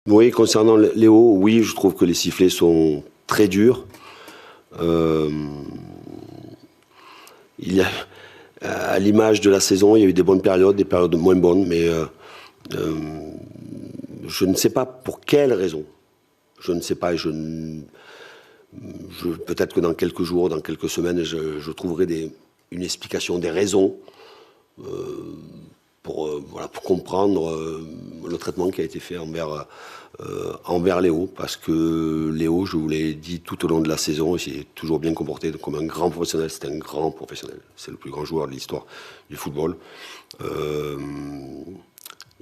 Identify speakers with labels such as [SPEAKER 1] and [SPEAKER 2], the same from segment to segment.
[SPEAKER 1] Oui, concernant Léo, oui, je trouve que les sifflets sont très durs. Euh, il y a, à l'image de la saison, il y a eu des bonnes périodes, des périodes moins bonnes, mais je ne sais pas pour quelle raison. Je ne sais pas, peut-être que dans quelques jours, dans quelques semaines, je trouverai une explication, des raisons pour comprendre le traitement qui a été fait envers Léo, parce que Léo, je vous l'ai dit tout au long de la saison, il s'est toujours bien comporté comme un grand professionnel. C'est un grand professionnel, c'est le plus grand joueur de l'histoire du football. Euh,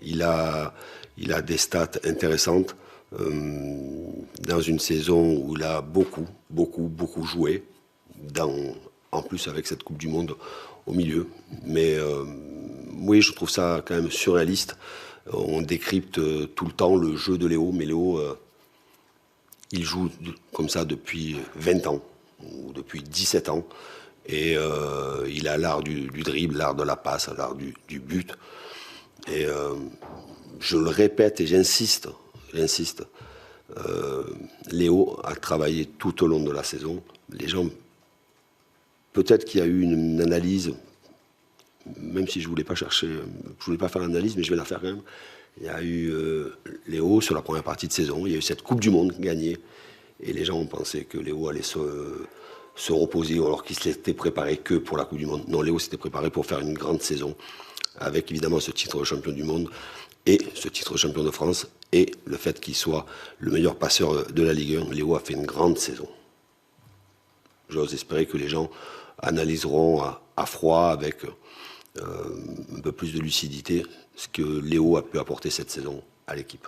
[SPEAKER 1] il a des stats intéressantes dans une saison où il a beaucoup joué, en plus avec cette Coupe du Monde au milieu. Mais oui, je trouve ça quand même surréaliste. On décrypte tout le temps le jeu de Léo, mais Léo, il joue comme ça depuis 20 ans, ou depuis 17 ans. Et il a l'art du dribble, l'art de la passe, l'art du but. Et je le répète et j'insiste, Léo a travaillé tout au long de la saison. Les gens, peut-être qu'il y a eu une analyse, même si je voulais pas faire l'analyse, mais je vais la faire quand même. Il y a eu Léo sur la première partie de saison, il y a eu cette Coupe du Monde gagnée, et les gens ont pensé que Léo allait se reposer, alors qu'il s'était préparé que pour la Coupe du Monde. Non, Léo s'était préparé pour faire une grande saison, avec évidemment ce titre de champion du monde, et ce titre de champion de France, et le fait qu'il soit le meilleur passeur de la Ligue 1. Léo a fait une grande saison. J'ose espérer que les gens analyseront à froid, avec un peu plus de lucidité, ce que Léo a pu apporter cette saison à l'équipe.